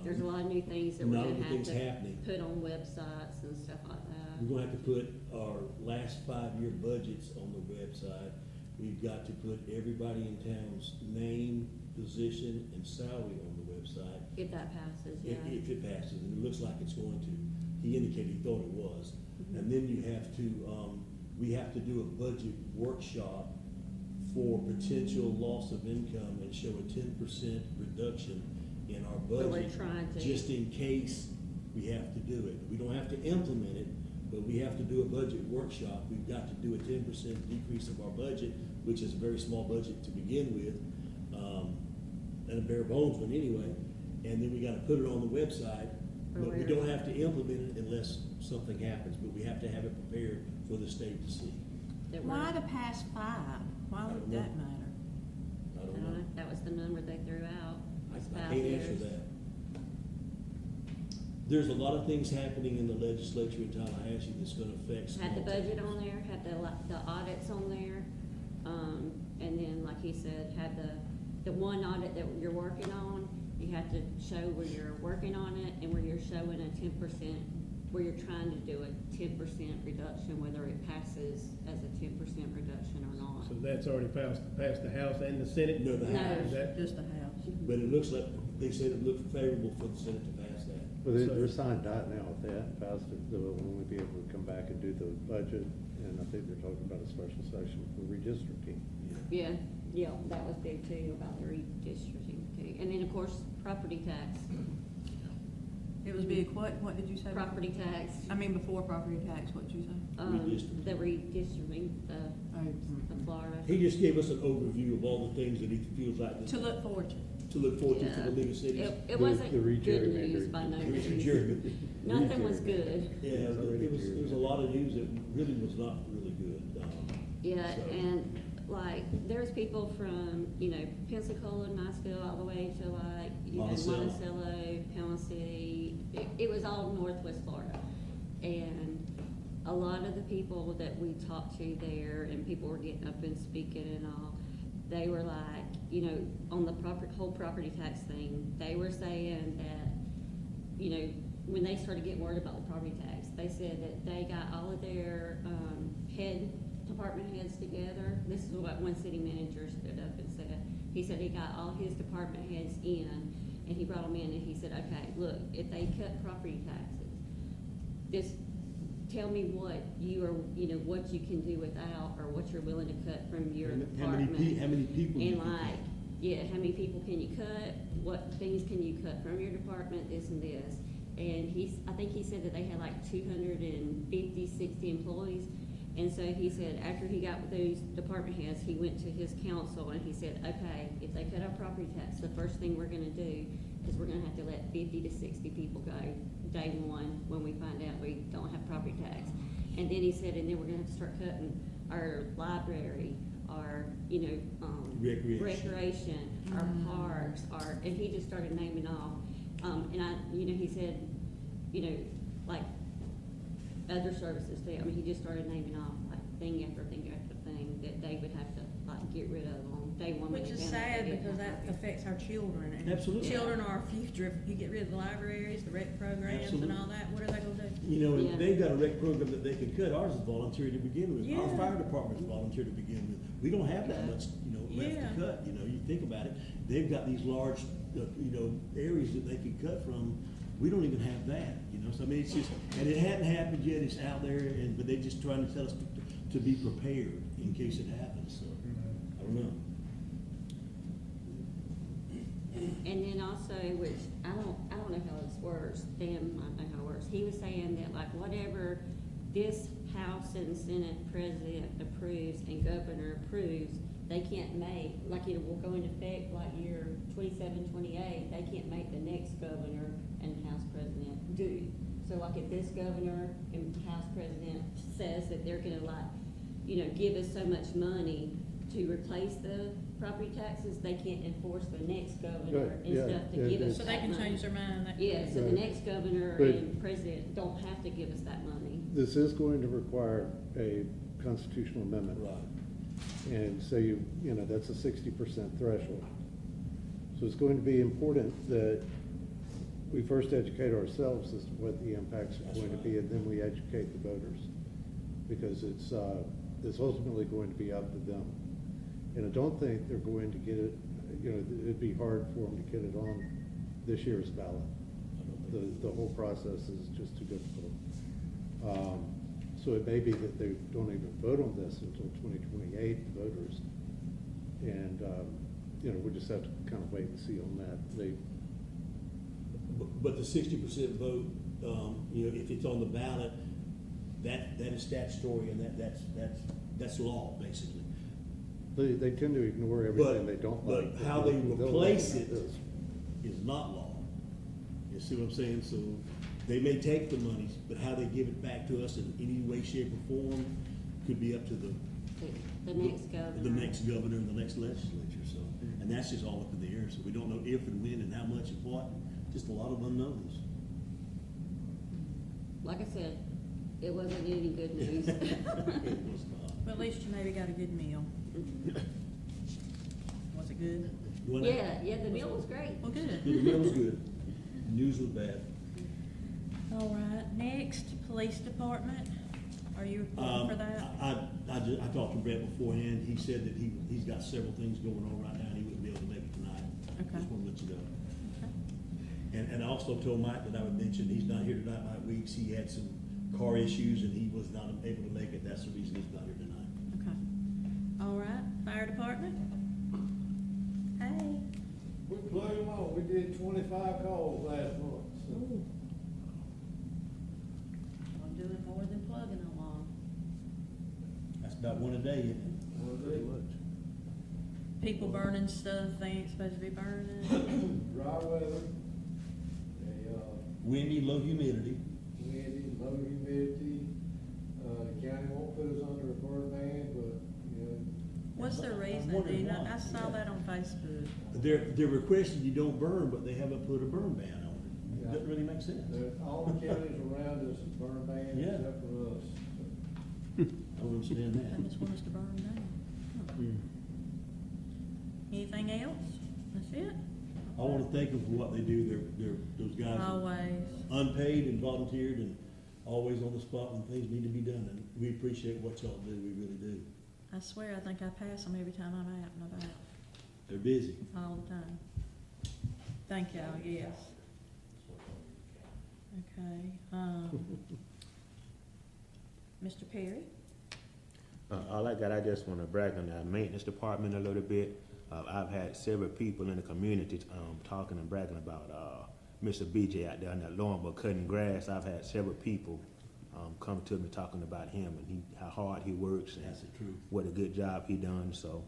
There's a lot of new things that we're Not gonna other have things to happening. put on websites and stuff like We're that. gonna have to put our last 5-year budgets on the website. We've got to put everybody in town's name, position, and salary on the website. If that passes, yeah. If it passes, and it looks like it's going to. He indicated he thought it was. Mhm. And then you have to, we have to do a budget workshop for potential loss of income and show a 10% reduction in our But we're budget, trying to. just in case we have to do it. We don't have to implement it, but we have to do a budget workshop. We've got to do a 10% decrease of our budget, which is a very small budget to begin with, and a bare bones one anyway. And then we gotta put it on the website, but we don't have to implement it unless something happens, but we have to have it prepared for the state to see. that Why we're- the past 5? Why I would don't know. that matter? I I don't don't know. know, that was the number they threw out. I was I 5 can't answer years. that. There's a lot of things happening in the legislature in Tallahassee that's gonna affect small Had the budget towns. on there, had the audits on there, and then, like he said, had the one audit that you're working on, you have to show where you're working on it and where you're showing a 10%, where you're trying to do a 10% reduction, whether it passes as a 10% reduction or not. So that's already passed the House and the Senate? No, the No. House. Is that, Just the House. But it looks like, they said it looked favorable for the Senate to pass that. Well, they're signed out now. If they hadn't passed it, they'll only be able to come back and do the budget, and I think they're talking about a special session for redistricting. Yeah, that was big too, about the redistricting too. And then, of course, property tax, It was big, what did you say? property tax, I mean, before property tax, what'd you say? Redistricting. the redistricting, Oh, the Florida. He just gave us an overview of all the things that he feels like To look forward to. to look forward to for Yeah. the League of Cities. It wasn't The good regerrymandering. news by no means. Jeremy. Nothing was good. Yeah, there was a lot of news that really was not really good. Yeah, So- and like, there's people from, Pensacola, my school, all the way to like, Monticello. Monticello, Panama City. It was all Northwest Florida. And a lot of the people that we talked to there, and people were getting up and speaking and all, they were like, on the whole property tax thing, they were saying that, when they started getting worried about the property tax, they said that they got all of their, department heads together. This is what one city manager stood up and said. He said he got all his department heads in, and he brought them in, and he said, okay, look, if they cut property taxes, just tell me what you are, what you can do without, or what you're willing to cut from your department. How many people? you And can like, yeah, how many people can you cut? What things can you cut from your department, this and this? And I think he said that they had like 250, 60 employees. And so he said after he got with those department heads, he went to his council and he said, okay, if they cut our property tax, the first thing we're gonna do is we're gonna have to let 50 to 60 people go day one when we find out we don't have property tax. And then he said, and then we're gonna have to start cutting our library, our, recreation, our parks, and he just started naming off. He said, like other services too. I mean, he just started naming off like thing after thing after thing that they would have to like get rid of on day one. when Which they is found out sad they didn't because have that property. affects our children. And Absolutely. children are our future. If you get rid of the libraries, the rec programs Absolutely. and all that, what are they gonna do? Yeah. And they've got a rec program that they can cut. Ours is voluntary to begin with. Our Yeah. fire department's voluntary to begin with. We don't have that much, left Yeah. to cut. You think about it. They've got these large, areas that they can cut from. We don't even have that, So I mean, it's just, and it hadn't happened yet. It's out there, but they're just trying to tell us to be prepared in case it happens. So I don't know. And then also, which I don't know how this works, Dan might know how it works, he was saying that like whatever this House and Senate President approves and Governor approves, they can't make, like it will go into effect like year 27, 28, they can't make the next Governor and House President do. So like if this Governor and House President says that they're gonna give us so much money to replace the property taxes, they can't enforce the next governor Right, and yeah, stuff to yeah, give us So that they can money. change their mind. Yeah, so the Right. next governor But- and president don't have to give us that money. This is going to require a constitutional amendment. Right. And so that's a 60% threshold. So it's going to be important that we first educate ourselves as to what the impacts are That's going to right. be, and then we educate the voters. Because it's ultimately going to be up to them. And I don't think they're going to get it, it'd be hard for them to get it on this year's ballot. I don't think The whole process is just too difficult. So it may be that they don't even vote on this until 2028, the voters. And, we just have to kind of wait and see on that. But the 60% vote, if it's on the ballot, that is statutory, and that's law, basically. They tend to ignore everything they don't like. But how they They'll replace look at it this. is not law. You see what I'm saying? So they may take the money, but how they give it back to us in any way, shape, or form could be up to the next governor. the next governor and the next legislature. So, and that's just all up in the air. So we don't know if and when and how much and what. Just a lot of unknowns. Like I said, it wasn't any good news. It was not. But at least you maybe got a good meal. Was it good? You wanna- Yeah, the meal was great. Well, good. The meal was good. News was bad. All right, next, police department. Are you reporting for that? I talked to Brett beforehand. He said that he's got several things going on right now, and he wouldn't be able to make it tonight. Okay. Just want to let you know. Okay. And I also told Mike that I would mention, he's not here tonight, Mike Weeks. He had some car issues, and he was not able to make it. That's the reason he's not here tonight. Okay. All right, fire department? Hey. We plugged them on, we did 25 calls last month, so. I'm doing more than plugging along. That's about one a day, isn't it? People burning stuff they ain't supposed to be burning. Dry weather, Windy, low humidity. windy, low humidity, the county won't put us under a burn ban, but, What's their I'm reason, wondering do you know? why. I saw that on Facebook. They're requesting you don't burn, but they haven't put a burn ban on it. Yeah. Doesn't really make sense. All the counties around us burn ban Yeah. except for us. I don't understand They that. just want us to burn down. Huh. Hmm. Anything else? That's it? I wanna thank them for what they do. Those guys are Always. unpaid and volunteered and always on the spot when things need to be done, and we appreciate what y'all do, we really do. I swear, I think I pass them every time I'm out and about, They're busy. all the time. Thank y'all, yes. Okay, Mr. Perry? All I got, I just wanna brag on our maintenance department a little bit. I've had several people in the community, talking and bragging about, Mr. BJ out there in that lawn, but cutting grass. I've had several people, come to me talking about him and how hard he works and That's the truth. what a good job he done, so.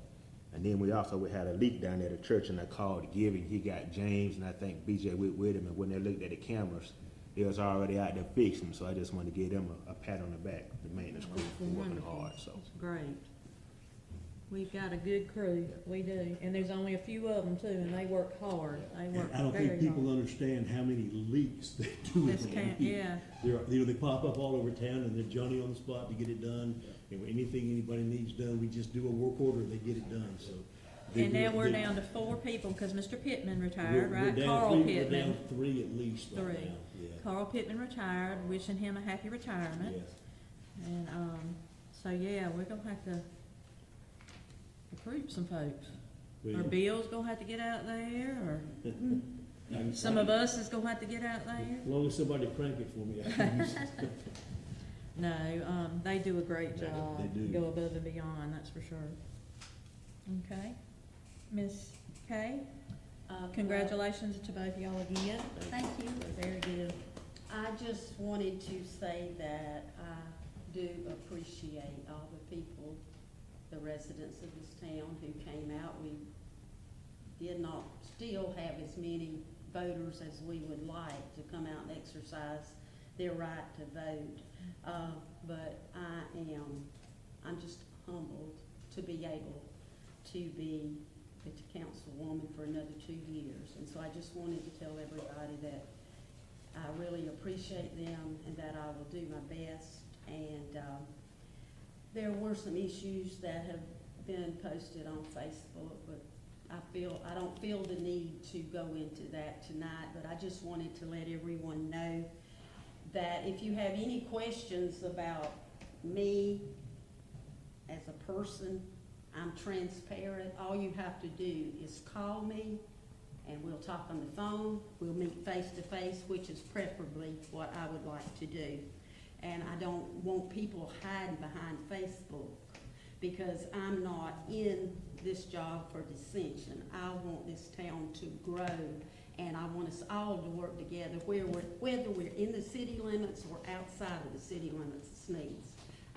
And then we had a leak down there at the church, and I called Giving. He got James and I think BJ with him, and when they looked at the cameras, they was already out there fixing, so I just wanted to give them a pat on the back, the maintenance crew, for working Wonderful. hard, so. That's great. We've got a good crew, we do, and there's only a few of them too, and they work hard, they work And I don't very think people hard. understand how many leaks they do. This in can't, there. yeah, They pop up all over town, and they're Johnny on the spot to get it done. And when anything anybody needs done, we just do a work order, and they get it done, so. they and do now it- we're they- down to 4 people, because Mr. Pittman we're- retired, we're right? down Carl three- Pittman. We're down 3 at least right 3. now, yeah. Carl Pittman retired, wishing him a happy retirement. Yes. And, so yeah, we're gonna have to recruit some folks. Well, Or Bill's gonna have to get out there, or I'm some of us is gonna have to get out there. As long as somebody crank it for me, I can use it. No, they do a great They job. do. Go above and beyond, that's for sure. Okay. Ms. Kay, congratulations to both y'all again. Thank you. Very good. I just wanted to say that I do appreciate all the people, the residents of this town who came out. We did not still have as many voters as we would like to come out and exercise their right to vote. But I'm just humbled to be able to be the councilwoman for another 2 years. And so I just wanted to tell everybody that I really appreciate them and that I will do my best. And there were some issues that have been posted on Facebook, but I don't feel the need to go into that tonight, but I just wanted to let everyone know that if you have any questions about me as a person, I'm transparent. All you have to do is call me and we'll talk on the phone. We'll meet face to face, which is preferably what I would like to do. And I don't want people hiding behind Facebook, because I'm not in this job for dissension. I want this town to grow, and I want us all to work together, whether we're in the city limits or outside of the city limits of Sneads.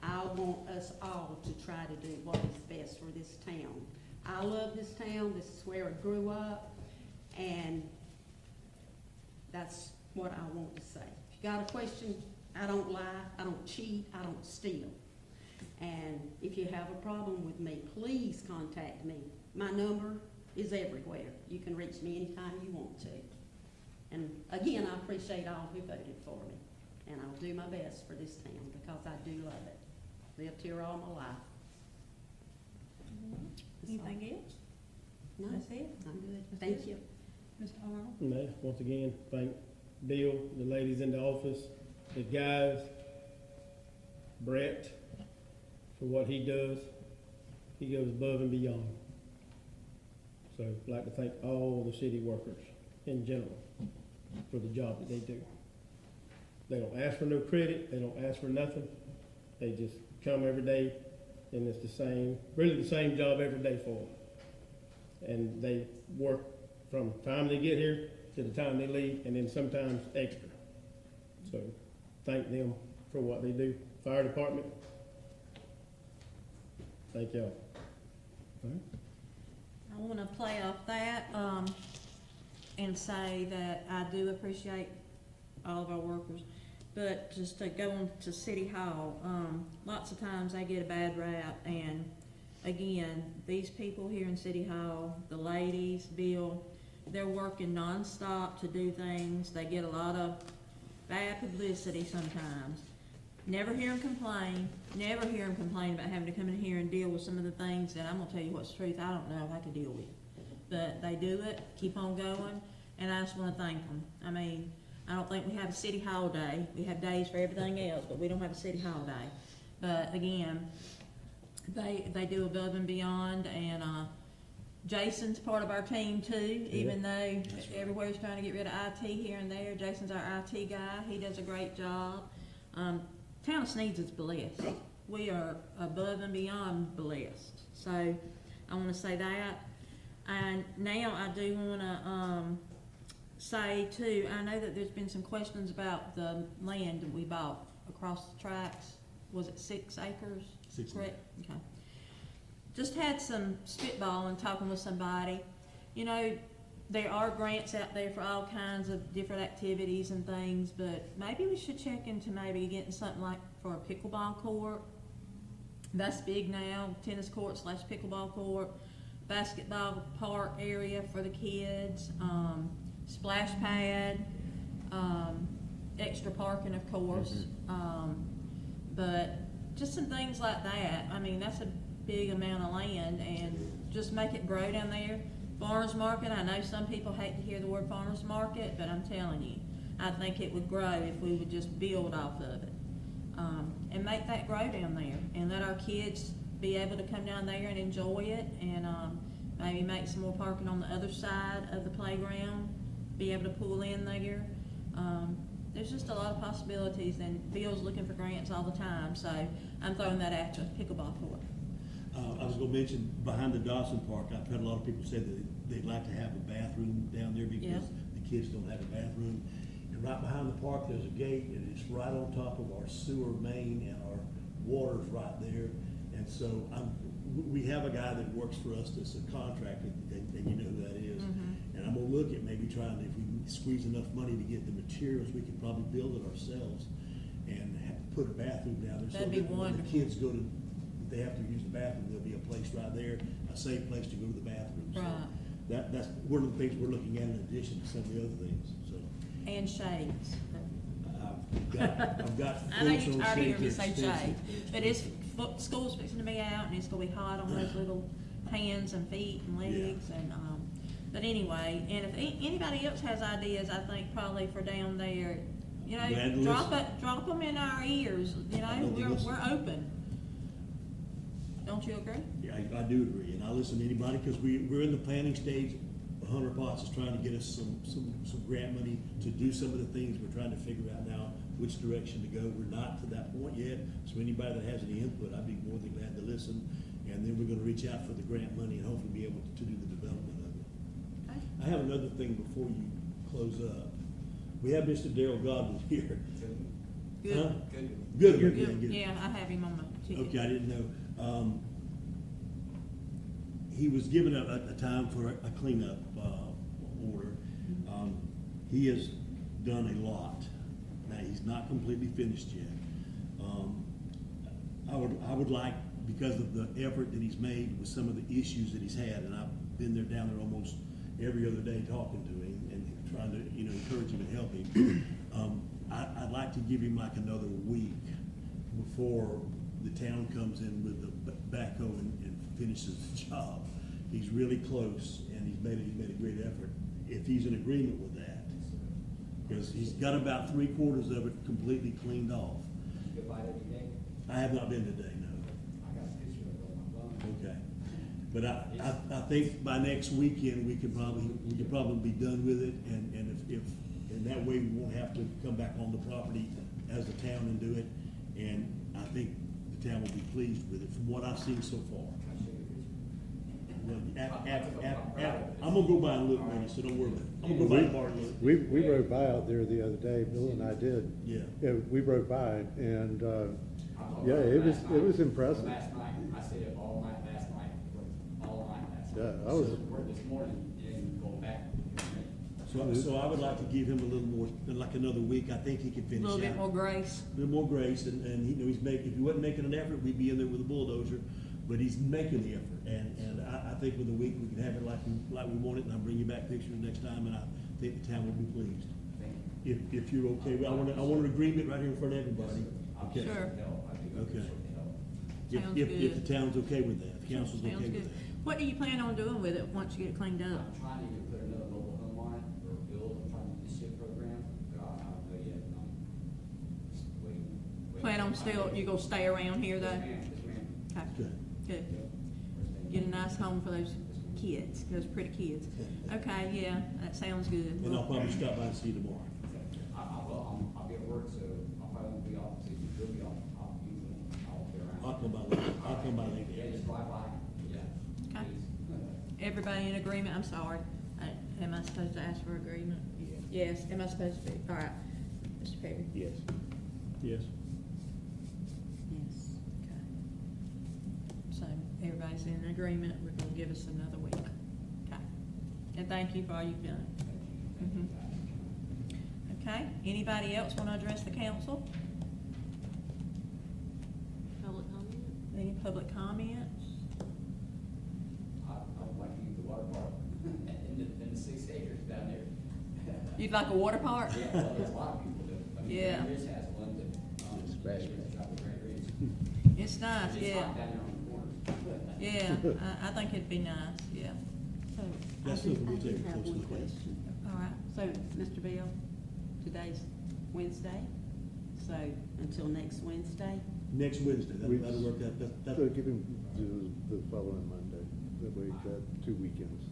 I want us all to try to do what is best for this town. I love this town. This is where I grew up, and that's what I want to say. If you got a question, I don't lie, I don't cheat, I don't steal. And if you have a problem with me, please contact me. My number is everywhere. You can reach me anytime you want to. And again, I appreciate all who voted for me. And I'll do my best for this town because I do love it. Lived here all my life. That's all. Anything else? No, That's it? I'm good. That's Thank it. you. Mr. Arnold? No, once again, thank Bill, the ladies in the office, the guys, Brett, for what he does. He goes above and beyond. So I'd like to thank all the city workers in general for the job that they do. They don't ask for no credit, they don't ask for nothing. They just come every day, and it's the same, really the same job every day for them. And they work from the time they get here to the time they leave, and then sometimes extra. So thank them for what they do. Fire department, thank y'all. All right. I want to play off that and say that I do appreciate all of our workers, but just to go on to City Hall, lots of times they get a bad rap, and again, these people here in City Hall, the ladies, Bill, they're working nonstop to do things. They get a lot of bad publicity sometimes. Never hear them complain, never hear them complain about having to come in here and deal with some of the things that I'm gonna tell you what's the truth, I don't know if I could deal with. But they do it, keep on going, and I just wanna thank them. I mean, I don't think we have a City Hall day. We have days for everything else, but we don't have a City Hall day. But again, they do above and beyond, and, Jason's part of our team too, even though everywhere's trying to get rid of IT here and there. Jason's our IT guy. He does a great job. Town of Sneads is blessed. We are above and beyond blessed. So I want to say that. And now I do want to say too, I know that there's been some questions about the land that we bought across the tracks. Was it 6 acres? 6 Correct? Okay. Just had some spitball and talking with somebody. You know, there are grants out there for all kinds of different activities and things, but maybe we should check into maybe getting something like for a pickleball court. That's big now, tennis court / pickleball court, basketball park area for the kids, splash pad, extra parking of course, but just some things like that. I mean, that's a big amount of land, and just make it grow down there. Farmers market, I know some people hate to hear the word farmers market, but I'm telling you, I think it would grow if we would just build off of it. And make that grow down there, and let our kids be able to come down there and enjoy it, and maybe make some more parking on the other side of the playground, be able to pull in there. There's just a lot of possibilities, and Bill's looking for grants all the time, so I'm throwing that at you, pickleball court. I was gonna mention, behind the Dawson Park, I've had a lot of people say that they'd like to have a bathroom down there because the kids don't have a bathroom. And right behind the park, there's a gate, and it's right on top of our sewer main, and our water's right there. And so we have a guy that works for us that's a contractor, and you know who that is. And I'm gonna look at maybe trying, if we can squeeze enough money to get the materials, we could probably build it ourselves and put a bathroom down there. That'd be that when wonderful. the kids go to, if they have to use the bathroom, there'll be a place right there, a safe place to go to the bathroom. So Right. that's one of the things we're looking at in addition to some of the other things, so. And shades. I've got I know quotes you're on tired of hearing me shades, say they're shade, expensive. but it's, school's fixing to be out, and it's gonna be hot on those little hands and feet and legs, and, but anyway, and if anybody else has ideas, I think probably for down there, you Glad to know, listen. drop them in our ears, you know, Glad to listen. we're open. Don't you agree? Yeah, I do agree, and I listen to anybody, because we're in the planning stage. Hunter Potts is trying to get us some grant money to do some of the things we're trying to figure out now, which direction to go. We're not to that point yet, so anybody that has any input, I'd be more than glad to listen. And then we're gonna reach out for the grant money and hopefully be able to do the development of it. Okay. I have another thing before you close up. We have Mr. Darrell Godwin here. Good. Huh? Good. Good. Yeah, I have him on my ticket. Okay, I didn't know. He was given a time for a cleanup order. He has done a lot. Now, he's not completely finished yet. I would like, because of the effort that he's made with some of the issues that he's had, and I've been down there almost every other day talking to him and trying to, encourage him and help him. I'd like to give him like another week before the town comes in with the backhoe and finishes the job. He's really close, and he's made a great effort. If he's in agreement with that, because he's got about 3/4 of it completely cleaned off. You go by it every day? I have not been today, no. I got a picture of it on my phone. Okay, but I think by next weekend, we could probably be done with it, and and that way we won't have to come back on the property as a town and do it, and I think the town will be pleased with it from what I've seen so far. I'll show you a picture. Well, I'm gonna go by and look, maybe, so don't worry about it. I'm gonna go by the bar and look. We rode by out there the other day, Bill and I did. Yeah. We rode by, and, I thought yeah, about it last was night. impressive. Last night, I stayed up all night last night, all night last night. Yeah, I was- So work this morning, and going back. So I would like to give him a little more, like another week. I think he can A finish little bit more out. grace. A little more grace, and he, he's making, if he wasn't making an effort, we'd be in there with a bulldozer. but he's making the effort, and I think with the week, we can have it like we want it, and I'll bring you back pictures next time, and I think the town will be pleased. If you're okay, I want an agreement right here in front of everybody. Okay. Sure. Okay. Sounds If good. the town's okay with that, the council's okay Sounds with good. that. What do you plan on doing with it once you get it cleaned up? I'm trying to either put another mobile home on it or build, I'm trying to do the SIP program, God, I don't know yet, I'm just waiting. Plan on still, you gonna stay around here though? Yes, ma'am. Okay, Good. good. Get a nice home for those kids, those pretty kids. Okay, yeah, that sounds good. And I'll probably stop by and see you tomorrow. I'll be at work, so I probably won't be off, so you'll be off, I'll be around. I'll come by later, Yeah, just drive by, yeah. Okay. please. Everybody in agreement? I'm sorry. Am I supposed to ask for agreement? Yes. Am I supposed to be? All right. Mr. Perry? Yes. Yes. Yes. Okay. So everybody's in agreement. We're gonna give us another week. Okay. And thank you for all you've done. Mhm. Okay. Anybody else want to address the council? Public comment? Any public comments? I would like to use the water park in the 6 acres down there. You'd like a water park? Yeah, well, there's a lot of people that, I mean, Yeah. Grand Ridge has one that, It's great. drop the Grand Ridge. It's nice, It's yeah. hot down there on the corner. Yeah, I think it'd be nice, yeah. So, That's I do something we'll take have close one look at. question. All right. So, Mr. Bill, today's Wednesday, so until next Wednesday? Next Wednesday, that'll work out, So give him the following Monday, that way he's got 2 weekends.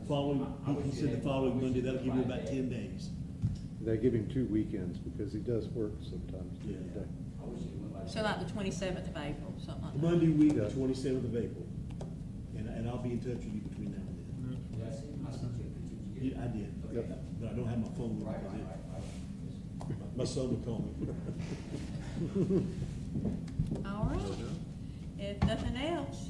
following, he said the following Monday, that'll give you about 10 days. They give him 2 weekends because he does work sometimes during the day. I wish it went like. So like the 27th of April, something like that. Monday week, the Yeah. 27th of April, and I'll be in touch with you between now and then. Yeah, I sent you a picture. Did you get it? Yeah, I did, Okay. but I don't have my phone with me, Right, 'cause right, it- right. my son would call me. All right. If nothing else,